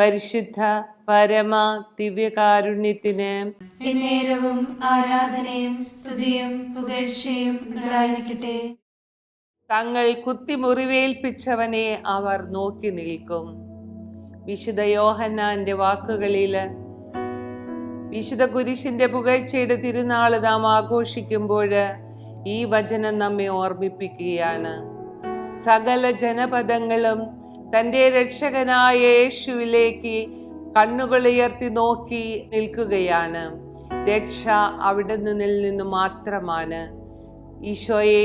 പരിശുദ്ധ പരമ ദിവ്യകാരുണ്യത്തിന് എന്നേരവും ആരാധനയും സ്തുതിയും പുകഴ്ചയും ഉണ്ടായിരിക്കട്ടെ. തങ്ങൾ കുത്തിമുറിവേൽപ്പിച്ചവനെ അവർ നോക്കി നിൽക്കും. വിശുദ്ധ യോഹന്നാന്റെ വാക്കുകളില് വിശുദ്ധ കുരിശിന്റെ പുകഴ്ചയുടെ തിരുനാള് നാം ആഘോഷിക്കുമ്പോൾ ഈ വചനം നമ്മെ ഓർമ്മിപ്പിക്കുകയാണ്. സകല ജനപദങ്ങളും തൻ്റെ രക്ഷകനായ യേശുവിലേക്ക് കണ്ണുകളുയർത്തി നോക്കി നിൽക്കുകയാണ്. രക്ഷ അവിടെ നിന്ന് മാത്രമാണ്. ഈശോയെ,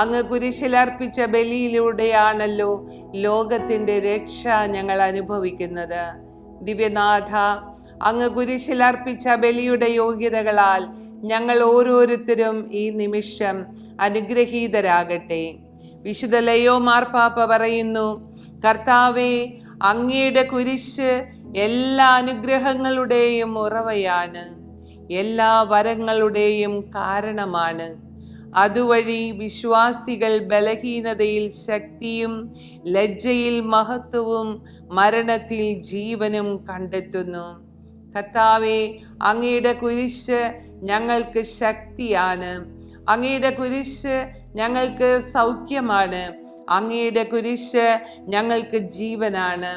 അങ്ങ് കുരിശിലർപ്പിച്ച ബലിയിലൂടെയാണല്ലോ ലോകത്തിന്റെ രക്ഷ ഞങ്ങൾ അനുഭവിക്കുന്നത്. ദിവ്യനാഥ, അങ്ങ് കുരിശിലർപ്പിച്ച ബലിയുടെ യോഗ്യതകളാൽ ഞങ്ങൾ ഓരോരുത്തരും ഈ നിമിഷം അനുഗ്രഹീതരാകട്ടെ. വിശുദ്ധ ലയോ മാർപ്പാപ്പ പറയുന്നു, കർത്താവേ, അങ്ങയുടെ കുരിശ് എല്ലാ അനുഗ്രഹങ്ങളുടെയും ഉറവയാണ്, എല്ലാ വരങ്ങളുടെയും കാരണമാണ്. അതുവഴി വിശ്വാസികൾ ബലഹീനതയിൽ ശക്തിയും ലജ്ജയിൽ മഹത്വവും മരണത്തിൽ ജീവനും കണ്ടെത്തുന്നു. കർത്താവേ, അങ്ങയുടെ കുരിശ് ഞങ്ങൾക്ക് ശക്തിയാണ്, അങ്ങയുടെ കുരിശ് ഞങ്ങൾക്ക് സൗഖ്യമാണ്, അങ്ങയുടെ കുരിശ് ഞങ്ങൾക്ക് ജീവനാണ്.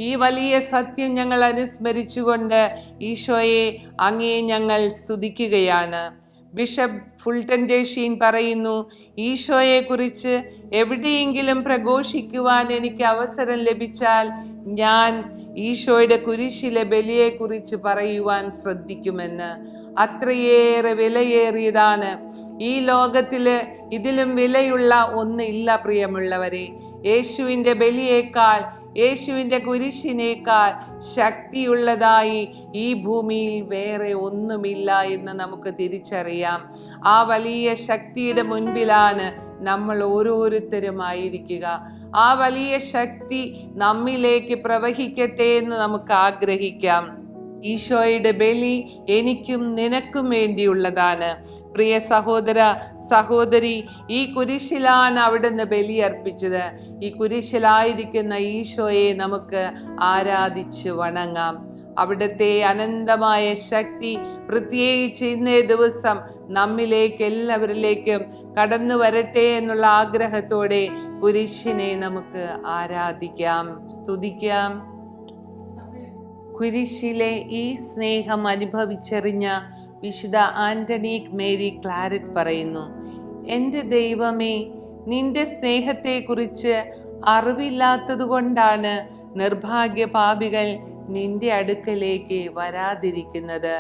ഈ വലിയ സത്യം ഞങ്ങൾ അനുസ്മരിച്ചുകൊണ്ട് ഈശോയെ, അങ്ങയെ ഞങ്ങൾ സ്തുതിക്കുകയാണ്. ബിഷപ്പ് ഫുൾട്ടൻ ജേഷീൻ പറയുന്നു, ഈശോയെ കുറിച്ച് എവിടെയെങ്കിലും പ്രഘോഷിക്കുവാൻ എനിക്ക് അവസരം ലഭിച്ചാൽ ഞാൻ ഈശോയുടെ കുരിശിലെ ബലിയെക്കുറിച്ച് പറയുവാൻ ശ്രദ്ധിക്കുമെന്ന്. അത്രയേറെ വിലയേറിയതാണ്. ഈ ലോകത്തില് ഇതിലും വിലയുള്ള ഒന്നില്ല പ്രിയമുള്ളവരെ. യേശുവിൻ്റെ ബലിയേക്കാൾ, യേശുവിൻ്റെ കുരിശിനേക്കാൾ ശക്തിയുള്ളതായി ഈ ഭൂമിയിൽ വേറെ ഒന്നുമില്ല എന്ന് നമുക്ക് തിരിച്ചറിയാം. ആ വലിയ ശക്തിയുടെ മുൻപിലാണ് നമ്മൾ ഓരോരുത്തരും ആയിരിക്കുക. ആ വലിയ ശക്തി നമ്മിലേക്ക് പ്രവഹിക്കട്ടെ എന്ന് നമുക്ക് ആഗ്രഹിക്കാം. ഈശോയുടെ ബലി എനിക്കും നിനക്കും വേണ്ടിയുള്ളതാണ്. പ്രിയ സഹോദര സഹോദരി, ഈ കുരിശിലാണ് അവിടുന്ന് ബലിയർപ്പിച്ചത്. ഈ കുരിശിലായിരിക്കുന്ന ഈശോയെ നമുക്ക് ആരാധിച്ചു വണങ്ങാം. അവിടുത്തെ അനന്തമായ ശക്തി പ്രത്യേകിച്ച് ഇന്നേ ദിവസം നമ്മിലേക്ക് എല്ലാവരിലേക്കും കടന്നു വരട്ടെ എന്നുള്ള ആഗ്രഹത്തോടെ കുരിശിനെ നമുക്ക് ആരാധിക്കാം, സ്തുതിക്കാം. കുരിശിലെ ഈ സ്നേഹം അനുഭവിച്ചറിഞ്ഞ വിശുദ്ധ ആന്റണീക് മേരി ക്ലാരറ്റ് പറയുന്നു, എൻ്റെ ദൈവമേ, നിന്റെ സ്നേഹത്തെക്കുറിച്ച് അറിവില്ലാത്തതുകൊണ്ടാണ് നിർഭാഗ്യ പാപികൾ നിന്റെ അടുക്കലേക്ക് വരാതിരിക്കുന്നത്.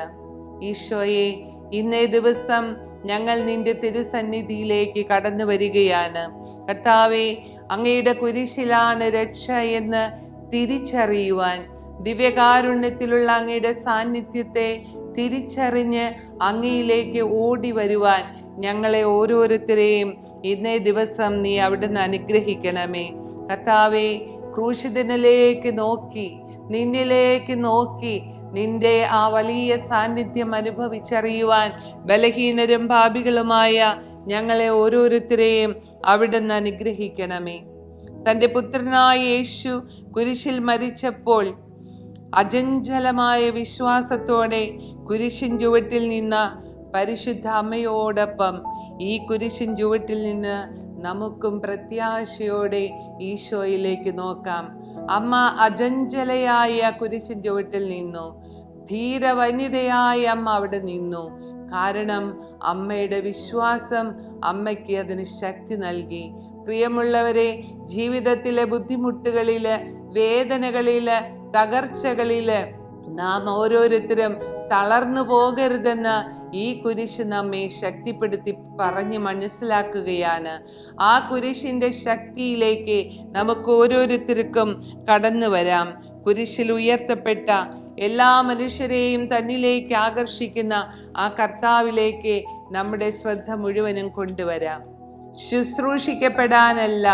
ഈശോയെ, ഇന്നേ ദിവസം ഞങ്ങൾ നിന്റെ തിരുസന്നിധിയിലേക്ക് കടന്നു വരികയാണ്. കർത്താവേ, അങ്ങയുടെ കുരിശിലാണ് രക്ഷ എന്ന് തിരിച്ചറിയുവാൻ, ദിവ്യകാരുണ്യത്തിലുള്ള അങ്ങയുടെ സാന്നിധ്യത്തെ തിരിച്ചറിഞ്ഞ് അങ്ങയിലേക്ക് ഓടി വരുവാൻ ഞങ്ങളെ ഓരോരുത്തരെയും ഇന്നേ ദിവസം നീ അവിടുന്ന് അനുഗ്രഹിക്കണമേ. കർത്താവേ, ക്രൂശിതനിലേക്ക് നോക്കി, നിന്നിലേക്ക് നോക്കി നിന്റെ ആ വലിയ സാന്നിധ്യം അനുഭവിച്ചറിയുവാൻ ബലഹീനരും പാപികളുമായ ഞങ്ങളെ ഓരോരുത്തരെയും അവിടുന്ന് അനുഗ്രഹിക്കണമേ. തൻ്റെ പുത്രനായ യേശു കുരിശിൽ മരിച്ചപ്പോൾ അചഞ്ചലമായ വിശ്വാസത്തോടെ കുരിശിൻ ചുവട്ടിൽ നിന്ന പരിശുദ്ധ അമ്മയോടൊപ്പം ഈ കുരിശിൻ ചുവട്ടിൽ നിന്ന് നമുക്കും പ്രത്യാശയോടെ ഈശോയിലേക്ക് നോക്കാം. അമ്മ അചഞ്ചലയായ കുരിശിൻ ചുവട്ടിൽ നിന്നു. ധീരവനിതയായ അമ്മ അവിടെ നിന്നു. കാരണം അമ്മയുടെ വിശ്വാസം അമ്മയ്ക്ക് അതിന് ശക്തി നൽകി. പ്രിയമുള്ളവരെ, ജീവിതത്തിലെ ബുദ്ധിമുട്ടുകളില്, വേദനകളില്, തകർച്ചകളില് നാം ഓരോരുത്തരും തളർന്നു പോകരുതെന്ന് ഈ കുരിശ് നമ്മെ ശക്തിപ്പെടുത്തി പറഞ്ഞ് മനസ്സിലാക്കുകയാണ്. ആ കുരിശിന്റെ ശക്തിയിലേക്ക് നമുക്ക് ഓരോരുത്തർക്കും കടന്നു വരാം. കുരിശിൽ ഉയർത്തപ്പെട്ട എല്ലാ മനുഷ്യരെയും തന്നിലേക്ക് ആകർഷിക്കുന്ന ആ കർത്താവിലേക്ക് നമ്മുടെ ശ്രദ്ധ മുഴുവനും കൊണ്ടുവരാം. ശുശ്രൂഷിക്കപ്പെടാനല്ല,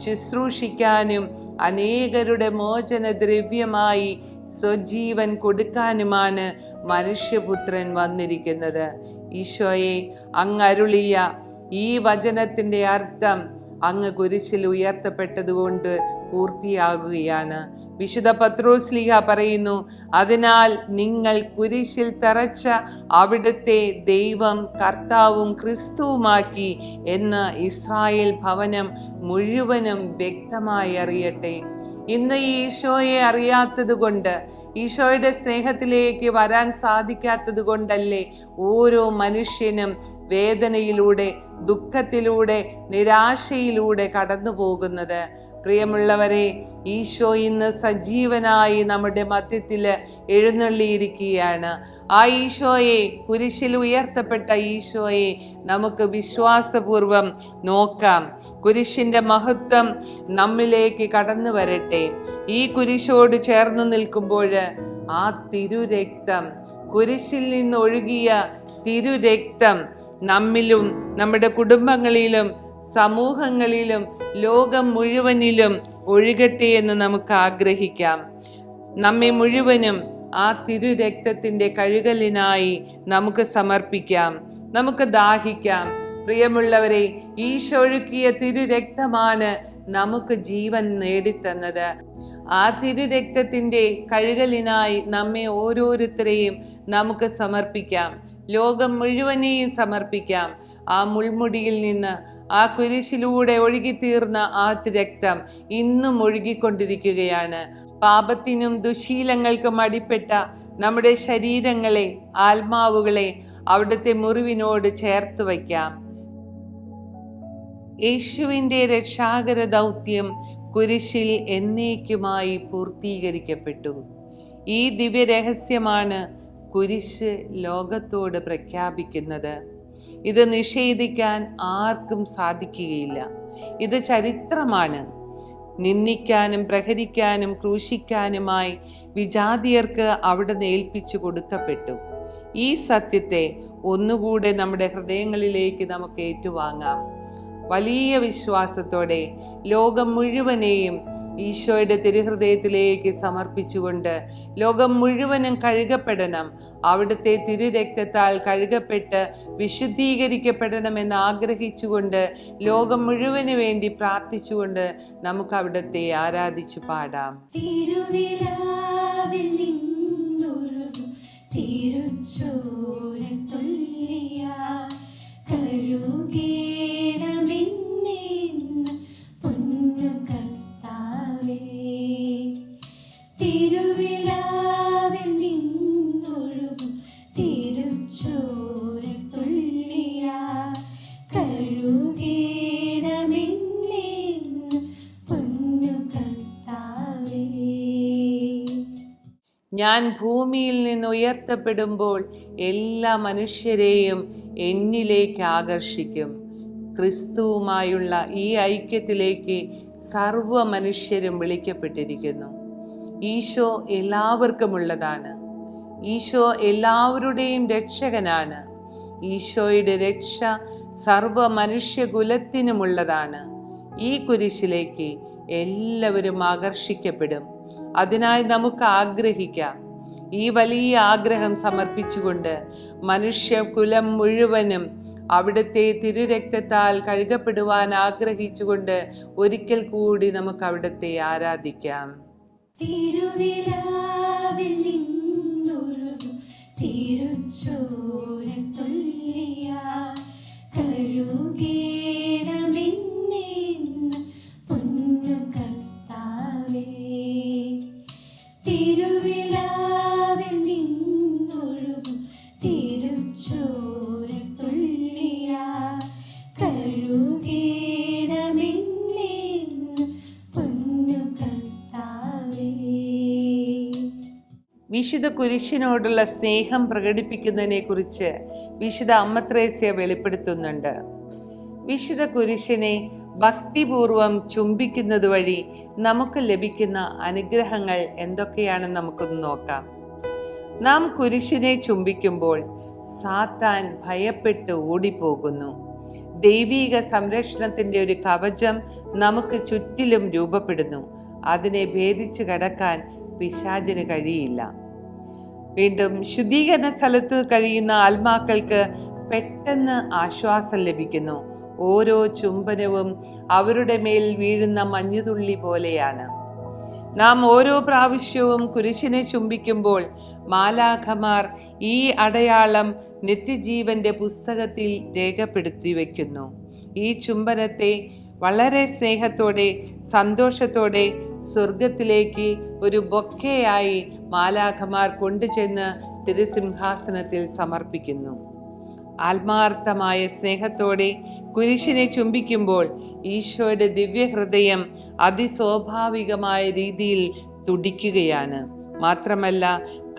ശുശ്രൂഷിക്കാനും അനേകരുടെ മോചന ദ്രവ്യമായി സ്വജീവൻ കൊടുക്കാനുമാണ് മനുഷ്യപുത്രൻ വന്നിരിക്കുന്നത്. ഈശോയെ, അങ്ങ് അരുളിയ ഈ വചനത്തിൻ്റെ അർത്ഥം അങ്ങ് കുരിശിൽ ഉയർത്തപ്പെട്ടതുകൊണ്ട് പൂർത്തിയാകുകയാണ്. വിശുദ്ധ പത്രോസ്ലീഹ പറയുന്നു, അതിനാൽ നിങ്ങൾ കുരിശിൽ തറച്ച അവിടുത്തെ ദൈവം കർത്താവും ക്രിസ്തുവുമാക്കി എന്ന് ഇസ്രായേൽ ഭവനം മുഴുവനും വ്യക്തമായി അറിയട്ടെ. ഇന്ന് ഈ ഈശോയെ അറിയാത്തത് കൊണ്ട്, ഈശോയുടെ സ്നേഹത്തിലേക്ക് വരാൻ സാധിക്കാത്തത് കൊണ്ടല്ലേ ഓരോ മനുഷ്യനും വേദനയിലൂടെ, ദുഃഖത്തിലൂടെ, നിരാശയിലൂടെ കടന്നു പോകുന്നത്. പ്രിയമുള്ളവരെ, ഈശോ ഇന്ന് സജീവനായി നമ്മുടെ മധ്യത്തിൽ എഴുന്നള്ളിയിരിക്കുകയാണ്. ആ ഈശോയെ, കുരിശിൽ ഉയർത്തപ്പെട്ട ഈശോയെ നമുക്ക് വിശ്വാസപൂർവം നോക്കാം. കുരിശിൻ്റെ മഹത്വം നമ്മിലേക്ക് കടന്നു വരട്ടെ. ഈ കുരിശോട് ചേർന്ന് നിൽക്കുമ്പോൾ ആ തിരുരക്തം, കുരിശിൽ നിന്നൊഴുകിയ തിരുരക്തം നമ്മിലും, നമ്മുടെ കുടുംബങ്ങളിലും, സമൂഹങ്ങളിലും, ലോകം മുഴുവനിലും ഒഴുകട്ടെ എന്ന് നമുക്ക് ആഗ്രഹിക്കാം. നമ്മെ മുഴുവനും ആ തിരുരക്തത്തിൻ്റെ കഴുകലിനായി നമുക്ക് സമർപ്പിക്കാം, നമുക്ക് ദാഹിക്കാം. പ്രിയമുള്ളവരെ, ഈശോ ഒഴുക്കിയ തിരുരക്തമാണ് നമുക്ക് ജീവൻ നേടിത്തന്നത്. ആ തിരുരക്തത്തിൻ്റെ കഴുകലിനായി നമ്മെ ഓരോരുത്തരെയും നമുക്ക് സമർപ്പിക്കാം. ലോകം മുഴുവനെയും സമർപ്പിക്കാം. ആ മുൾമുടിയിൽ നിന്ന്, ആ കുരിശിലൂടെ ഒഴുകിത്തീർന്ന ആ രക്തം ഇന്നും ഒഴുകിക്കൊണ്ടിരിക്കുകയാണ്. പാപത്തിനും ദുശീലങ്ങൾക്കും അടിപ്പെട്ട നമ്മുടെ ശരീരങ്ങളെ, ആത്മാവുകളെ അവിടുത്തെ മുറിവിനോട് ചേർത്ത് വയ്ക്കാം. യേശുവിൻ്റെ രക്ഷാകര ദൗത്യം കുരിശിൽ എന്നേക്കുമായി പൂർത്തീകരിക്കപ്പെട്ടു. ഈ ദിവ്യരഹസ്യമാണ് കുരിശ് ലോകത്തോട് പ്രഖ്യാപിക്കുന്നത്. ഇത് നിഷേധിക്കാൻ ആർക്കും സാധിക്കുകയില്ല. ഇത് ചരിത്രമാണ്. നിന്ദിക്കാനും പ്രഹരിക്കാനും ക്രൂശിക്കാനുമായി വിജാതിയർക്ക് അവിടെ ഏൽപ്പിച്ചു കൊടുക്കപ്പെട്ടു. ഈ സത്യത്തെ ഒന്നുകൂടെ നമ്മുടെ ഹൃദയങ്ങളിലേക്ക് നമുക്ക് ഏറ്റുവാങ്ങാം. വലിയ വിശ്വാസത്തോടെ ലോകം മുഴുവനെയും ഈശോയുടെ തിരുഹൃദയത്തിലേക്ക് സമർപ്പിച്ചുകൊണ്ട് ലോകം മുഴുവനും കഴുകപ്പെടണം, അവിടുത്തെ തിരുരക്തത്താൽ കഴുകപ്പെട്ട് വിശുദ്ധീകരിക്കപ്പെടണമെന്ന് ആഗ്രഹിച്ചുകൊണ്ട് ലോകം മുഴുവന് വേണ്ടി പ്രാർത്ഥിച്ചുകൊണ്ട് നമുക്ക് അവിടുത്തെ ആരാധിച്ചു പാടാം. ഞാൻ ഭൂമിയിൽ നിന്ന് ഉയർത്തപ്പെടുമ്പോൾ എല്ലാ മനുഷ്യരെയും എന്നിലേക്ക് ആകർഷിക്കും. ക്രിസ്തുവുമായുള്ള ഈ ഐക്യത്തിലേക്ക് സർവ്വ മനുഷ്യരും വിളിക്കപ്പെട്ടിരിക്കുന്നു. ഈശോ എല്ലാവർക്കുമുള്ളതാണ്. ഈശോ എല്ലാവരുടെയും രക്ഷകനാണ്. ഈശോയുടെ രക്ഷ സർവ്വ മനുഷ്യകുലത്തിനുമുള്ളതാണ്. ഈ കുരിശിലേക്ക് എല്ലാവരും ആകർഷിക്കപ്പെടും. അതിനായി നമുക്ക് ആഗ്രഹിക്കാം. ഈ വലിയ ആഗ്രഹം സമർപ്പിച്ചുകൊണ്ട് മനുഷ്യകുലം മുഴുവനും അവിടുത്തെ തിരുരക്തത്താൽ കഴുകപ്പെടുവാൻ ആഗ്രഹിച്ചുകൊണ്ട് ഒരിക്കൽ കൂടി നമുക്ക് അവിടുത്തെ ആരാധിക്കാം. വിശുദ്ധ കുരിശിനോടുള്ള സ്നേഹം പ്രകടിപ്പിക്കുന്നതിനെ കുറിച്ച് വിശുദ്ധ അമ്മ ത്രേസ്യ വെളിപ്പെടുത്തുന്നുണ്ട്. വിശുദ്ധ കുരിശിനെ ഭക്തിപൂർവം ചുംബിക്കുന്നത് വഴി നമുക്ക് ലഭിക്കുന്ന അനുഗ്രഹങ്ങൾ എന്തൊക്കെയാണെന്ന് നമുക്കൊന്ന് നോക്കാം. നാം കുരിശിനെ ചുംബിക്കുമ്പോൾ സാത്താൻ ഭയപ്പെട്ട് ഓടിപ്പോകുന്നു. ദൈവീക സംരക്ഷണത്തിൻ്റെ ഒരു കവചം നമുക്ക് ചുറ്റിലും രൂപപ്പെടുന്നു. അതിനെ ഭേദിച്ചു കടക്കാൻ പിശാചിന് കഴിയില്ല. വീണ്ടും ശുദ്ധീകരണ സ്ഥലത്ത് കഴിയുന്ന ആത്മാക്കൾക്ക് പെട്ടെന്ന് ആശ്വാസം ലഭിക്കുന്നു. ഓരോ ചുംബനവും അവരുടെ മേൽ വീഴുന്ന മഞ്ഞുതുള്ളി പോലെയാണ്. നാം ഓരോ പ്രാവശ്യവും കുരിശിനെ ചുംബിക്കുമ്പോൾ മാലാഖമാർ ഈ അടയാളം നിത്യജീവന്റെ പുസ്തകത്തിൽ രേഖപ്പെടുത്തി വയ്ക്കുന്നു. ഈ ചുംബനത്തെ വളരെ സ്നേഹത്തോടെ സന്തോഷത്തോടെ സ്വർഗത്തിലേക്ക് ഒരു ബൊക്കെയായി മാലാഖമാർ കൊണ്ടുചെന്ന് തിരുസിംഹാസനത്തിൽ സമർപ്പിക്കുന്നു. ആത്മാർത്ഥമായ സ്നേഹത്തോടെ കുരിശിനെ ചുംബിക്കുമ്പോൾ ഈശോയുടെ ദിവ്യഹൃദയം അതിസ്വാഭാവികമായ രീതിയിൽ തുടിക്കുകയാണ്. മാത്രമല്ല,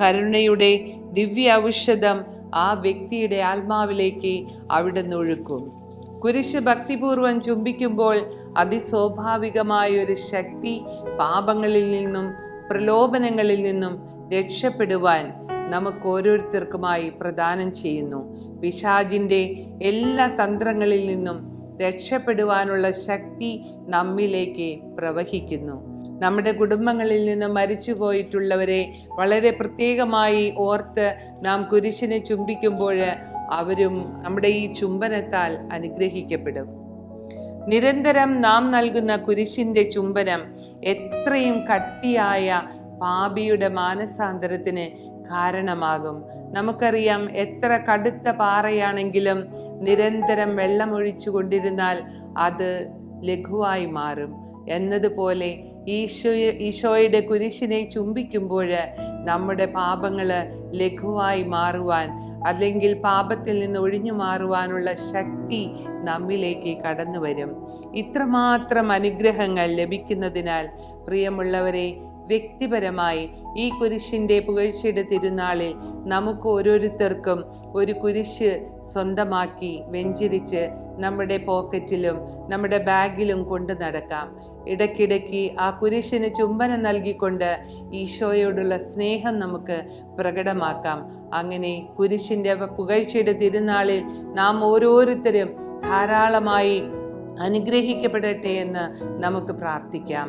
കരുണയുടെ ദിവ്യ ഔഷധം ആ വ്യക്തിയുടെ ആത്മാവിലേക്ക് അവിടുന്ന് ഒഴുക്കും. കുരിശ് ഭക്തിപൂർവം ചുംബിക്കുമ്പോൾ അതിസ്വാഭാവികമായ ഒരു ശക്തി പാപങ്ങളിൽ നിന്നും പ്രലോഭനങ്ങളിൽ നിന്നും രക്ഷപ്പെടുവാൻ നമുക്ക് ഓരോരുത്തർക്കുമായി പ്രദാനം ചെയ്യുന്നു. പിശാചിൻ്റെ എല്ലാ തന്ത്രങ്ങളിൽ നിന്നും രക്ഷപ്പെടുവാനുള്ള ശക്തി നമ്മിലേക്ക് പ്രവഹിക്കുന്നു. നമ്മുടെ കുടുംബങ്ങളിൽ നിന്ന് മരിച്ചുപോയിട്ടുള്ളവരെ വളരെ പ്രത്യേകമായി ഓർത്ത് നാം കുരിശിനെ ചുംബിക്കുമ്പോൾ അവരും നമ്മുടെ ഈ ചുംബനത്താൽ അനുഗ്രഹിക്കപ്പെടും. നിരന്തരം നാം നൽകുന്ന കുരിശിൻ്റെ ചുംബനം എത്രയും കട്ടിയായ പാപിയുടെ മാനസാന്തരത്തിന് കാരണമാകും. നമുക്കറിയാം, എത്ര കടുത്ത പാറയാണെങ്കിലും നിരന്തരം വെള്ളമൊഴിച്ചു കൊണ്ടിരുന്നാൽ അത് ലഘുവായി മാറും എന്നതുപോലെ ഈശോയുടെ കുരിശിനെ ചുംബിക്കുമ്പോൾ നമ്മുടെ പാപങ്ങൾ ലഘുവായി മാറുവാൻ, അല്ലെങ്കിൽ പാപത്തിൽ നിന്ന് ഒഴിഞ്ഞു മാറുവാനുള്ള ശക്തി നമ്മിലേക്ക് കടന്നു വരും. ഇത്രമാത്രം അനുഗ്രഹങ്ങൾ ലഭിക്കുന്നതിനാൽ പ്രിയമുള്ളവരെ, വ്യക്തിപരമായി ഈ കുരിശിൻ്റെ പുകഴ്ചയുടെ തിരുനാളിൽ നമുക്ക് ഓരോരുത്തർക്കും ഒരു കുരിശ് സ്വന്തമാക്കി വെഞ്ചരിച്ച് നമ്മുടെ പോക്കറ്റിലും നമ്മുടെ ബാഗിലും കൊണ്ടു നടക്കാം. ഇടയ്ക്കിടയ്ക്ക് ആ കുരിശിന് ചുംബനം നൽകിക്കൊണ്ട് ഈശോയോടുള്ള സ്നേഹം നമുക്ക് പ്രകടമാക്കാം. അങ്ങനെ കുരിശിൻ്റെ പുകഴ്ചയുടെ തിരുനാളിൽ നാം ഓരോരുത്തരും ധാരാളമായി അനുഗ്രഹിക്കപ്പെടട്ടെ എന്ന് നമുക്ക് പ്രാർത്ഥിക്കാം.